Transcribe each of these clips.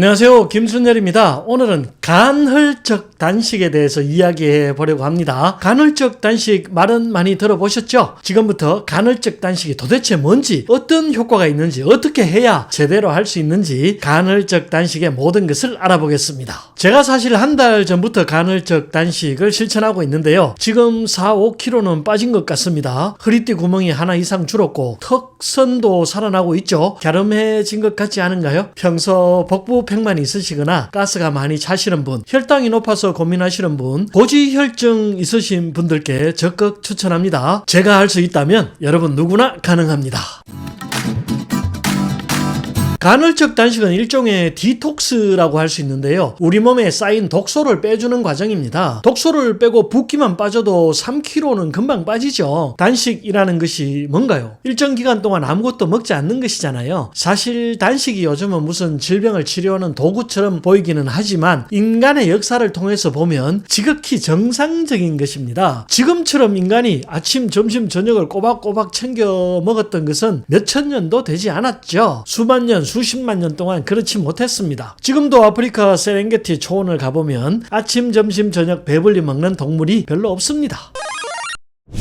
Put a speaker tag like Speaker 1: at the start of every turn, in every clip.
Speaker 1: 안녕하세요, 김순열입니다. 오늘은 간헐적 단식에 대해서 이야기해 보려고 합니다. 간헐적 단식 말은 많이 들어보셨죠? 지금부터 간헐적 단식이 도대체 뭔지, 어떤 효과가 있는지, 어떻게 해야 제대로 할 수 있는지 간헐적 단식의 모든 것을 알아보겠습니다. 제가 사실 한 달 전부터 간헐적 단식을 실천하고 있는데요. 지금 4, 5kg는 빠진 것 같습니다. 허리띠 구멍이 하나 이상 줄었고 턱선도 살아나고 있죠. 갸름해진 것 같지 않은가요? 평소 복부팩만 있으시거나 가스가 많이 차시는 분, 혈당이 높아서 고민하시는 분, 고지혈증 있으신 분들께 적극 추천합니다. 제가 할 수 있다면 여러분 누구나 가능합니다. 간헐적 단식은 일종의 디톡스라고 할 수 있는데요. 우리 몸에 쌓인 독소를 빼주는 과정입니다. 독소를 빼고 붓기만 빠져도 3kg는 금방 빠지죠. 단식이라는 것이 뭔가요? 일정 기간 동안 아무것도 먹지 않는 것이잖아요. 사실 단식이 요즘은 무슨 질병을 치료하는 도구처럼 보이기는 하지만 인간의 역사를 통해서 보면 지극히 정상적인 것입니다. 지금처럼 인간이 아침, 점심, 저녁을 꼬박꼬박 챙겨 먹었던 것은 몇천 년도 되지 않았죠. 수만 년, 수십만 년 동안 그렇지 못했습니다. 지금도 아프리카 세렝게티 초원을 가보면 아침, 점심, 저녁 배불리 먹는 동물이 별로 없습니다.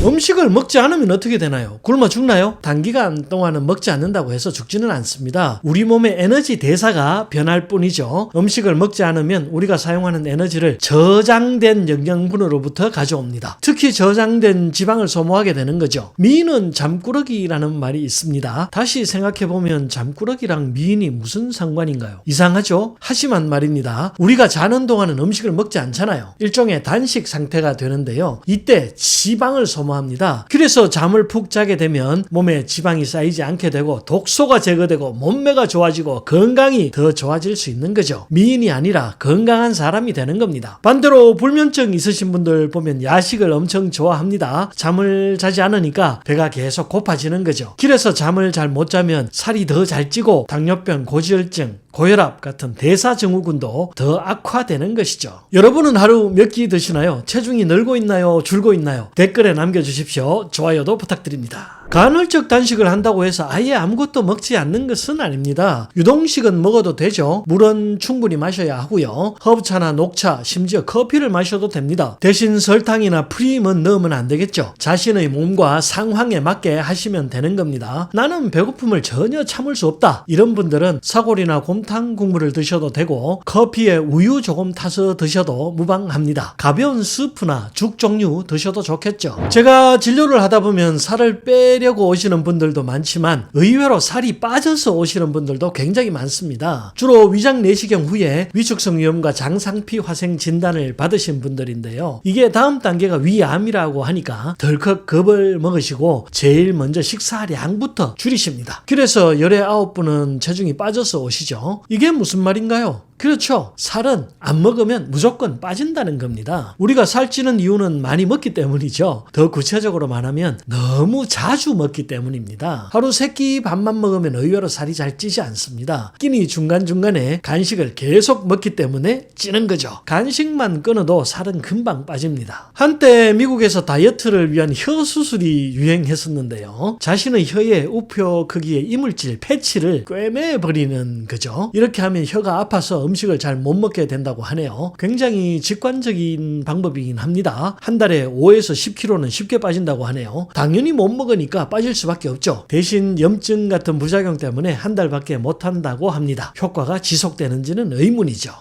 Speaker 1: 음식을 먹지 않으면 어떻게 되나요? 굶어 죽나요? 단기간 동안은 먹지 않는다고 해서 죽지는 않습니다. 우리 몸의 에너지 대사가 변할 뿐이죠. 음식을 먹지 않으면 우리가 사용하는 에너지를 저장된 영양분으로부터 가져옵니다. 특히 저장된 지방을 소모하게 되는 거죠. 미인은 잠꾸러기라는 말이 있습니다. 다시 생각해보면 잠꾸러기랑 미인이 무슨 상관인가요? 이상하죠? 하지만 말입니다. 우리가 자는 동안은 음식을 먹지 않잖아요. 일종의 단식 상태가 되는데요. 이때 지방을 소모합니다. 그래서 잠을 푹 자게 되면 몸에 지방이 쌓이지 않게 되고 독소가 제거되고 몸매가 좋아지고 건강이 더 좋아질 수 있는 거죠. 미인이 아니라 건강한 사람이 되는 겁니다. 반대로 불면증 있으신 분들 보면 야식을 엄청 좋아합니다. 잠을 자지 않으니까 배가 계속 고파지는 거죠. 그래서 잠을 잘 못 자면 살이 더 잘 찌고 당뇨병, 고지혈증, 고혈압 같은 대사증후군도 더 악화되는 것이죠. 여러분은 하루 몇 끼 드시나요? 체중이 늘고 있나요? 줄고 있나요? 댓글에 남겨주십시오. 좋아요도 부탁드립니다. 간헐적 단식을 한다고 해서 아예 아무것도 먹지 않는 것은 아닙니다. 유동식은 먹어도 되죠. 물은 충분히 마셔야 하고요. 허브차나 녹차, 심지어 커피를 마셔도 됩니다. 대신 설탕이나 프림은 넣으면 안 되겠죠. 자신의 몸과 상황에 맞게 하시면 되는 겁니다. 나는 배고픔을 전혀 참을 수 없다. 이런 분들은 사골이나 곰탕 국물을 드셔도 되고 커피에 우유 조금 타서 드셔도 무방합니다. 가벼운 스프나 죽 종류 드셔도 좋겠죠. 제가 진료를 하다 보면 살을 빼려고 오시는 분들도 많지만 의외로 살이 빠져서 오시는 분들도 굉장히 많습니다. 주로 위장 내시경 후에 위축성 위염과 장상피 화생 진단을 받으신 분들인데요. 이게 다음 단계가 위암이라고 하니까 덜컥 겁을 먹으시고 제일 먼저 식사량부터 줄이십니다. 그래서 19분은 체중이 빠져서 오시죠. 이게 무슨 말인가요? 그렇죠. 살은 안 먹으면 무조건 빠진다는 겁니다. 우리가 살찌는 이유는 많이 먹기 때문이죠. 더 구체적으로 말하면 너무 자주 먹기 때문입니다. 하루 3끼 밥만 먹으면 의외로 살이 잘 찌지 않습니다. 끼니 중간중간에 간식을 계속 먹기 때문에 찌는 거죠. 간식만 끊어도 살은 금방 빠집니다. 한때 미국에서 다이어트를 위한 혀 수술이 유행했었는데요. 자신의 혀의 우표 크기의 이물질, 패치를 꿰매버리는 거죠. 이렇게 하면 혀가 아파서 음식을 잘 못 먹게 된다고 하네요. 굉장히 직관적인 방법이긴 합니다. 한 달에 5에서 10kg는 쉽게 빠진다고 하네요. 당연히 못 먹으니까 빠질 수밖에 없죠. 대신 염증 같은 부작용 때문에 한 달밖에 못 한다고 합니다. 효과가 지속되는지는 의문이죠.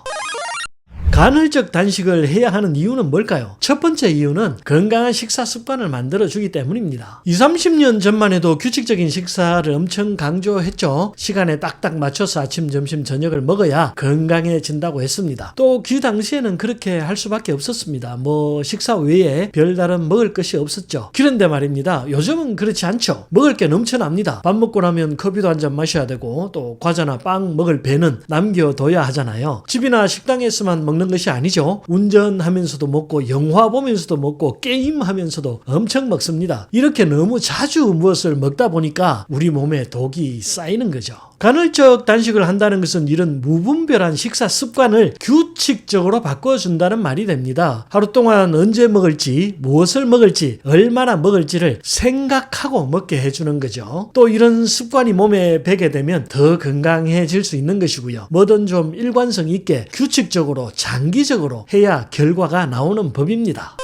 Speaker 1: 간헐적 단식을 해야 하는 이유는 뭘까요? 첫 번째 이유는 건강한 식사 습관을 만들어주기 때문입니다. 20, 30년 전만 해도 규칙적인 식사를 엄청 강조했죠. 시간에 딱딱 맞춰서 아침, 점심, 저녁을 먹어야 건강해진다고 했습니다. 또 그 당시에는 그렇게 할 수밖에 없었습니다. 식사 외에 별다른 먹을 것이 없었죠. 그런데 말입니다. 요즘은 그렇지 않죠. 먹을 게 넘쳐납니다. 밥 먹고 나면 커피도 한 잔 마셔야 되고 또 과자나 빵 먹을 배는 남겨둬야 하잖아요. 집이나 식당에서만 먹는 것이 아니죠. 운전하면서도 먹고 영화 보면서도 먹고 게임하면서도 엄청 먹습니다. 이렇게 너무 자주 무엇을 먹다 보니까 우리 몸에 독이 쌓이는 거죠. 간헐적 단식을 한다는 것은 이런 무분별한 식사 습관을 규칙적으로 바꿔준다는 말이 됩니다. 하루 동안 언제 먹을지, 무엇을 먹을지, 얼마나 먹을지를 생각하고 먹게 해주는 거죠. 또 이런 습관이 몸에 배게 되면 더 건강해질 수 있는 것이고요. 뭐든 좀 일관성 있게 규칙적으로 장기적으로 해야 결과가 나오는 법입니다.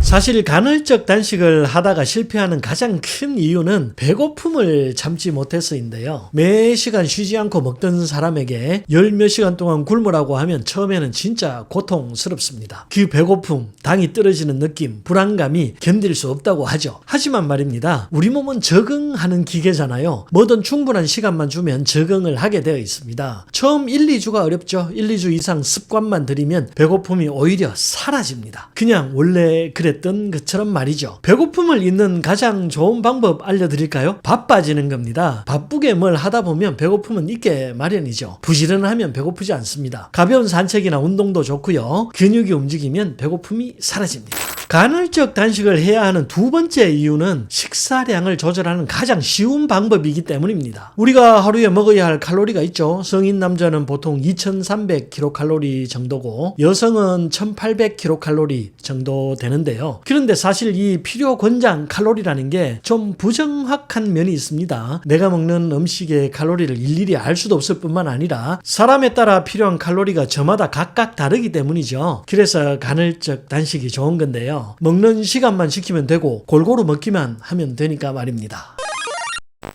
Speaker 1: 사실 간헐적 단식을 하다가 실패하는 가장 큰 이유는 배고픔을 참지 못해서인데요. 매 시간 쉬지 않고 먹던 사람에게 열 몇 시간 동안 굶으라고 하면 처음에는 진짜 고통스럽습니다. 그 배고픔, 당이 떨어지는 느낌, 불안감이 견딜 수 없다고 하죠. 하지만 말입니다. 우리 몸은 적응하는 기계잖아요. 뭐든 충분한 시간만 주면 적응을 하게 되어 있습니다. 처음 1, 2주가 어렵죠. 1, 2주 이상 습관만 들이면 배고픔이 오히려 사라집니다. 그냥 원래 그랬던 것처럼 말이죠. 배고픔을 잊는 가장 좋은 방법 알려드릴까요? 바빠지는 겁니다. 바쁘게 뭘 하다 보면 배고픔은 있게 마련이죠. 부지런하면 배고프지 않습니다. 가벼운 산책이나 운동도 좋고요. 근육이 움직이면 배고픔이 사라집니다. 간헐적 단식을 해야 하는 두 번째 이유는 식사량을 조절하는 가장 쉬운 방법이기 때문입니다. 우리가 하루에 먹어야 할 칼로리가 있죠. 성인 남자는 보통 2300kcal 정도고 여성은 1800kcal 정도 되는데요. 그런데 사실 이 필요 권장 칼로리라는 게 좀 부정확한 면이 있습니다. 내가 먹는 음식의 칼로리를 일일이 알 수도 없을 뿐만 아니라 사람에 따라 필요한 칼로리가 저마다 각각 다르기 때문이죠. 그래서 간헐적 단식이 좋은 건데요. 먹는 시간만 지키면 되고 골고루 먹기만 하면 되니까 말입니다.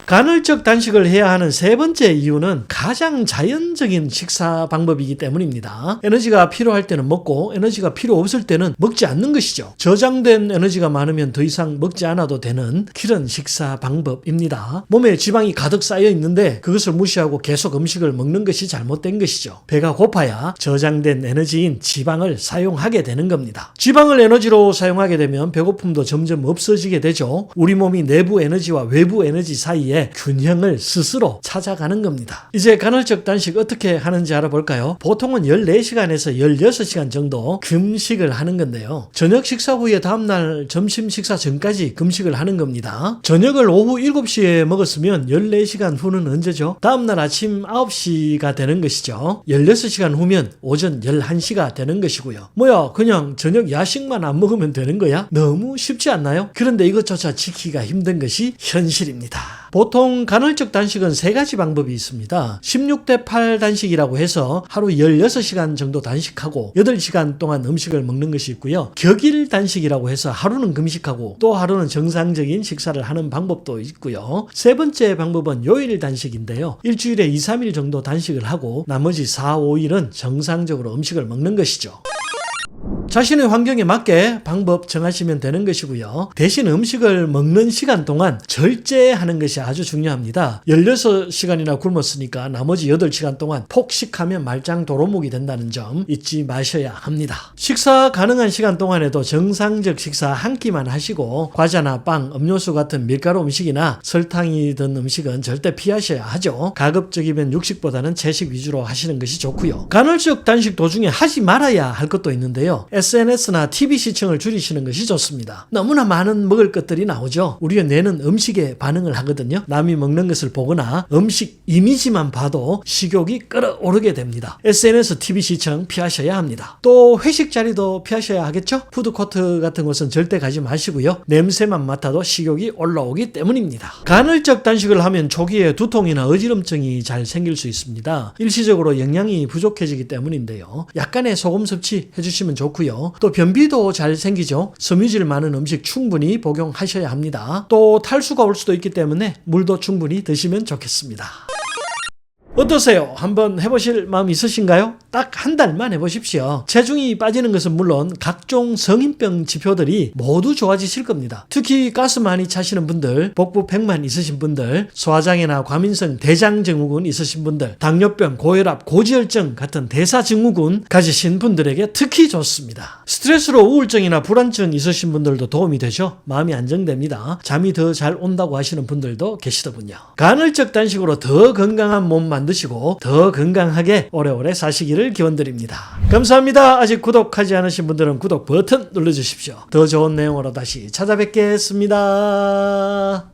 Speaker 1: 간헐적 단식을 해야 하는 세 번째 이유는 가장 자연적인 식사 방법이기 때문입니다. 에너지가 필요할 때는 먹고 에너지가 필요 없을 때는 먹지 않는 것이죠. 저장된 에너지가 많으면 더 이상 먹지 않아도 되는 그런 식사 방법입니다. 몸에 지방이 가득 쌓여 있는데 그것을 무시하고 계속 음식을 먹는 것이 잘못된 것이죠. 배가 고파야 저장된 에너지인 지방을 사용하게 되는 겁니다. 지방을 에너지로 사용하게 되면 배고픔도 점점 없어지게 되죠. 우리 몸이 내부 에너지와 외부 에너지 사이에 균형을 스스로 찾아가는 겁니다. 이제 간헐적 단식 어떻게 하는지 알아볼까요? 보통은 14시간에서 16시간 정도 금식을 하는 건데요. 저녁 식사 후에 다음날 점심 식사 전까지 금식을 하는 겁니다. 저녁을 오후 7시에 먹었으면 14시간 후는 언제죠? 다음날 아침 9시가 되는 것이죠. 16시간 후면 오전 11시가 되는 것이고요. 뭐야, 그냥 저녁 야식만 안 먹으면 되는 거야? 너무 쉽지 않나요? 그런데 이것조차 지키기가 힘든 것이 현실입니다. 보통 간헐적 단식은 세 가지 방법이 있습니다. 16대 8 단식이라고 해서 하루 16시간 정도 단식하고 8시간 동안 음식을 먹는 것이 있고요. 격일 단식이라고 해서 하루는 금식하고 또 하루는 정상적인 식사를 하는 방법도 있고요. 세 번째 방법은 요일 단식인데요. 일주일에 2, 3일 정도 단식을 하고 나머지 4, 5일은 정상적으로 음식을 먹는 것이죠. 자신의 환경에 맞게 방법 정하시면 되는 것이고요. 대신 음식을 먹는 시간 동안 절제하는 것이 아주 중요합니다. 16시간이나 굶었으니까 나머지 8시간 동안 폭식하면 말짱 도루묵이 된다는 점 잊지 마셔야 합니다. 식사 가능한 시간 동안에도 정상적 식사 한 끼만 하시고 과자나 빵, 음료수 같은 밀가루 음식이나 설탕이 든 음식은 절대 피하셔야 하죠. 가급적이면 육식보다는 채식 위주로 하시는 것이 좋고요. 간헐적 단식 도중에 하지 말아야 할 것도 있는데요. SNS나 TV 시청을 줄이시는 것이 좋습니다. 너무나 많은 먹을 것들이 나오죠. 우리의 뇌는 음식에 반응을 하거든요. 남이 먹는 것을 보거나 음식 이미지만 봐도 식욕이 끌어오르게 됩니다. SNS, TV 시청 피하셔야 합니다. 또 회식 자리도 피하셔야 하겠죠? 푸드코트 같은 곳은 절대 가지 마시고요. 냄새만 맡아도 식욕이 올라오기 때문입니다. 간헐적 단식을 하면 초기에 두통이나 어지럼증이 잘 생길 수 있습니다. 일시적으로 영양이 부족해지기 때문인데요. 약간의 소금 섭취 해주시면 좋고요. 또 변비도 잘 생기죠. 섬유질 많은 음식 충분히 복용하셔야 합니다. 또 탈수가 올 수도 있기 때문에 물도 충분히 드시면 좋겠습니다. 어떠세요? 한번 해보실 마음 있으신가요? 딱 한 달만 해보십시오. 체중이 빠지는 것은 물론 각종 성인병 지표들이 모두 좋아지실 겁니다. 특히 가스 많이 차시는 분들, 복부팩만 있으신 분들, 소화장애나 과민성 대장증후군 있으신 분들, 당뇨병, 고혈압, 고지혈증 같은 대사증후군 가지신 분들에게 특히 좋습니다. 스트레스로 우울증이나 불안증 있으신 분들도 도움이 되죠. 마음이 안정됩니다. 잠이 더 잘 온다고 하시는 분들도 계시더군요. 간헐적 단식으로 더 건강한 몸 만드시고 더 건강하게 오래오래 사시기를 기원드립니다. 감사합니다. 아직 구독하지 않으신 분들은 구독 버튼 눌러주십시오. 더 좋은 내용으로 다시 찾아뵙겠습니다.